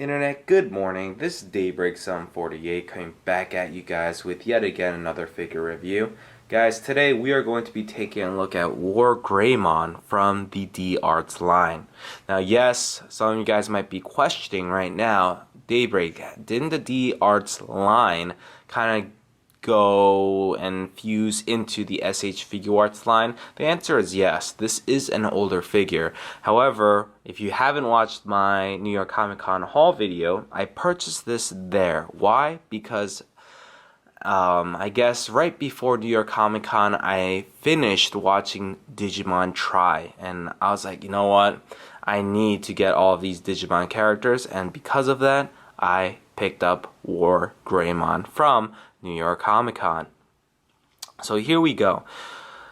Internet, good morning. This is Daybreak748 coming back at you guys with yet again another figure review. Guys, today we are going to be taking a look at Wargreymon from the d.arts line. Now, yes, some of you guys might be questioning right now, Daybreak, didn't the d.arts line kind of go and fuse into the s.h.figuarts line? The answer is yes. This is an older figure. However, if you haven't watched my New York Comic Con haul video, I purchased this there. Why? Because I guess right before New York Comic Con, I finished watching Digimon Try, and I was like, you know what? I need to get all of these Digimon characters, and because of that, I picked up Wargreymon from New York Comic Con. So here we go.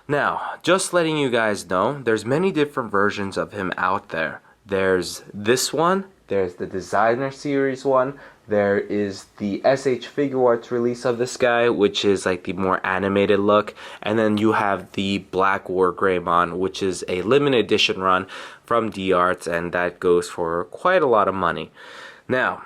Now, just letting you guys know, there's many different versions of him out there. There's this one, there's the designer series one, there is the s.h.figuarts release of this guy, which is like the more animated look, and then you have the Black Wargreymon, which is a limited edition run from d.arts, and that goes for quite a lot of money. Now,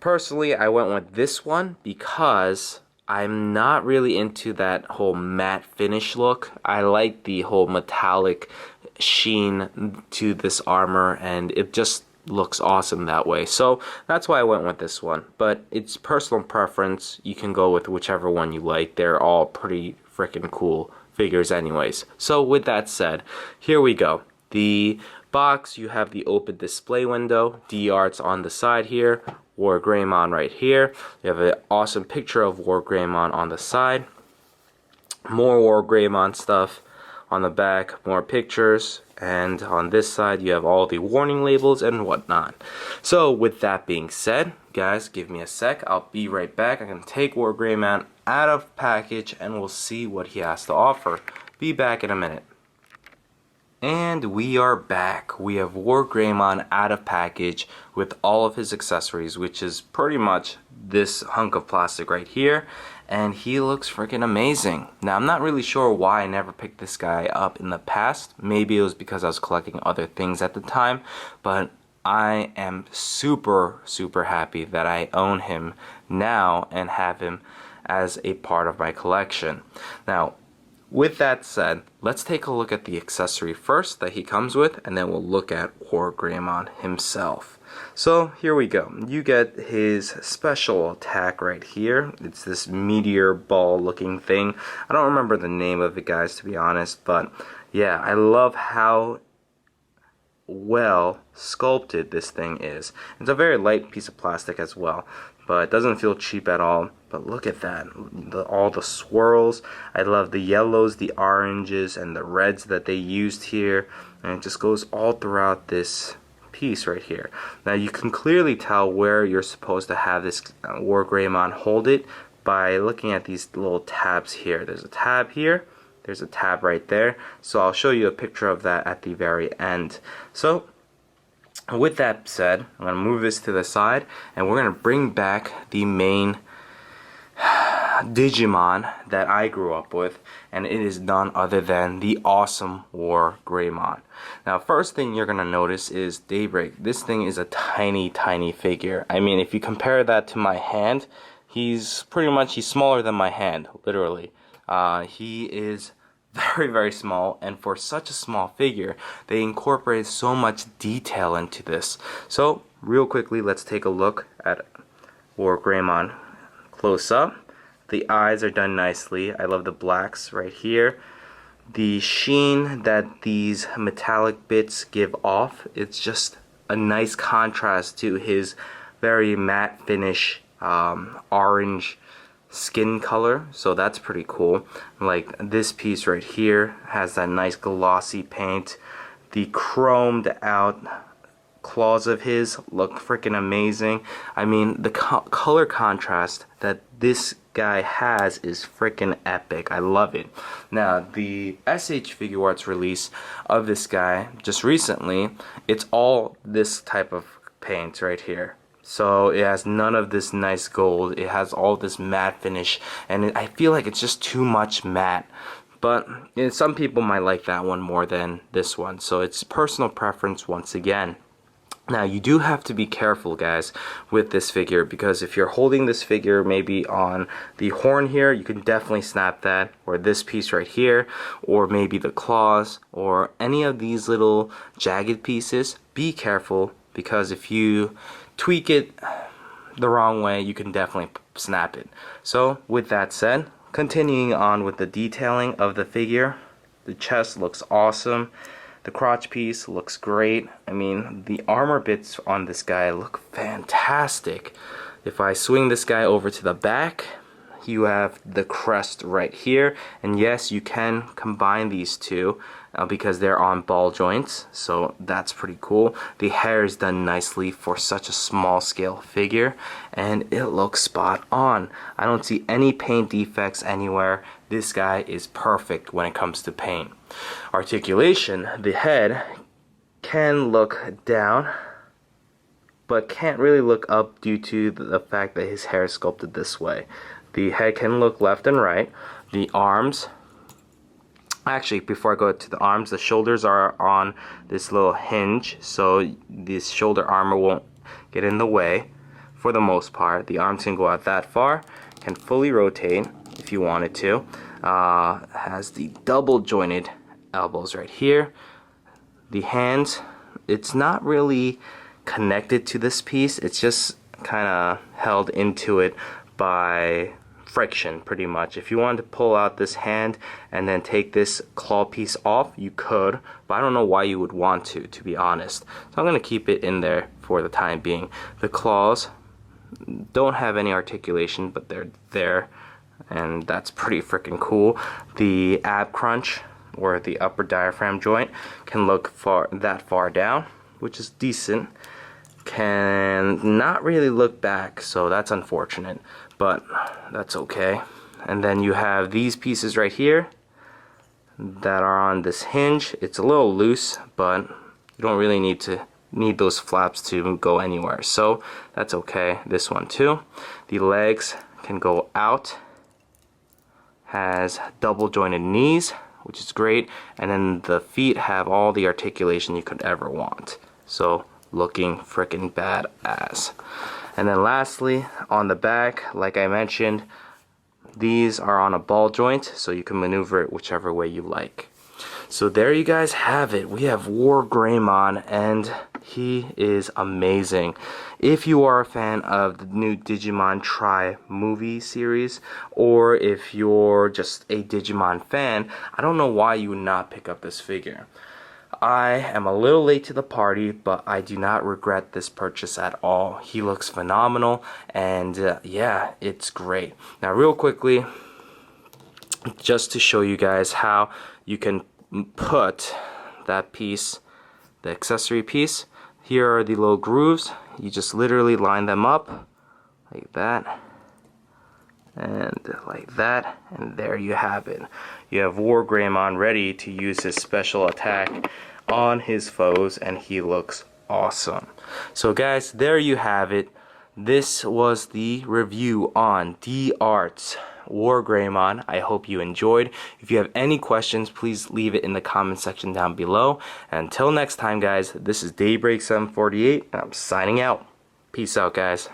personally, I went with this one because I'm not really into that whole matte finish look. I like the whole metallic sheen to this armor, and it just looks awesome that way. So that's why I went with this one. But it's personal preference. You can go with whichever one you like. They're all pretty freaking cool figures anyways. So with that said, here we go. The box, you have the open display window, d.arts on the side here, Wargreymon right here. You have an awesome picture of Wargreymon on the side. More Wargreymon stuff on the back, more pictures, and on this side you have all the warning labels and whatnot. So with that being said, guys, give me a sec. I'll be right back. I'm going to take Wargreymon out of package and we'll see what he has to offer. Be back in a minute. And we are back. We have Wargreymon out of package with all of his accessories, which is pretty much this hunk of plastic right here, and he looks freaking amazing. Now, I'm not really sure why I never picked this guy up in the past. Maybe it was because I was collecting other things at the time, but I am super happy that I own him now and have him as a part of my collection. Now, with that said, let's take a look at the accessory first that he comes with, and then we'll look at Wargreymon himself. So here we go. You get his special attack right here. It's this meteor ball looking thing. I don't remember the name of it, guys, to be honest, but yeah, I love how well sculpted this thing is. It's a very light piece of plastic as well, but it doesn't feel cheap at all. But look at that, all the swirls. I love the yellows, the oranges, and the reds that they used here, and it just goes all throughout this piece right here. Now you can clearly tell where you're supposed to have this Wargreymon hold it by looking at these little tabs here. There's a tab here, there's a tab right there, so I'll show you a picture of that at the very end. So with that said, I'm going to move this to the side, and we're going to bring back the main Digimon that I grew up with, and it is none other than the awesome Wargreymon. Now, first thing you're going to notice is Daybreak. This thing is a tiny figure. I mean, if you compare that to my hand, he's smaller than my hand, literally. He is very small, and for such a small figure, they incorporated so much detail into this. So, real quickly, let's take a look at Wargreymon close up. The eyes are done nicely. I love the blacks right here. The sheen that these metallic bits give off, it's just a nice contrast to his very matte finish orange skin color, so that's pretty cool. Like this piece right here has that nice glossy paint. The chromed out claws of his look freaking amazing. I mean, the color contrast that this guy has is freaking epic. I love it. Now, the s.h.figuarts release of this guy just recently, it's all this type of paint right here. So it has none of this nice gold. It has all this matte finish, and I feel like it's just too much matte. But some people might like that one more than this one. So it's personal preference once again. Now you do have to be careful, guys, with this figure, because if you're holding this figure maybe on the horn here, you can definitely snap that, or this piece right here, or maybe the claws, or any of these little jagged pieces. Be careful, because if you tweak it the wrong way, you can definitely snap it. So with that said, continuing on with the detailing of the figure, the chest looks awesome. The crotch piece looks great. I mean, the armor bits on this guy look fantastic. If I swing this guy over to the back, you have the crest right here. And yes, you can combine these two because they're on ball joints. So that's pretty cool. The hair is done nicely for such a small scale figure. And it looks spot on. I don't see any paint defects anywhere. This guy is perfect when it comes to paint. Articulation, the head can look down, but can't really look up due to the fact that his hair is sculpted this way. The head can look left and right. The arms, actually before I go to the arms, the shoulders are on this little hinge, so this shoulder armor won't get in the way for the most part. The arms can go out that far, can fully rotate if you wanted to. Has the double jointed elbows right here. The hands, it's not really connected to this piece, it's just kind of held into it by friction pretty much. If you wanted to pull out this hand and then take this claw piece off, you could, but I don't know why you would want to be honest. So I'm going to keep it in there for the time being. The claws don't have any articulation, but they're there, and that's pretty freaking cool. The ab crunch, or the upper diaphragm joint, can look that far down, which is decent. Can not really look back, so that's unfortunate, but that's okay. And then you have these pieces right here that are on this hinge. It's a little loose, but you don't really need those flaps to go anywhere, so that's okay. This one too. The legs can go out, has double jointed knees, which is great, and then the feet have all the articulation you could ever want, so looking freaking badass. And then lastly, on the back, like I mentioned, these are on a ball joint, so you can maneuver it whichever way you like. So there you guys have it. We have Wargreymon, and he is amazing. If you are a fan of the new Digimon Tri movie series, or if you're just a Digimon fan, I don't know why you would not pick up this figure. I am a little late to the party, but I do not regret this purchase at all. He looks phenomenal, and yeah, it's great. Now real quickly, just to show you guys how you can put that piece, the accessory piece, here are the little grooves. You just literally line them up like that and like that, and there you have it. You have Wargreymon ready to use his special attack on his foes, and he looks awesome. So guys, there you have it. This was the review on d.arts Wargreymon. I hope you enjoyed. If you have any questions, please leave it in the comment section down below. And until next time, guys, this is Daybreak 748, and I'm signing out. Peace out, guys.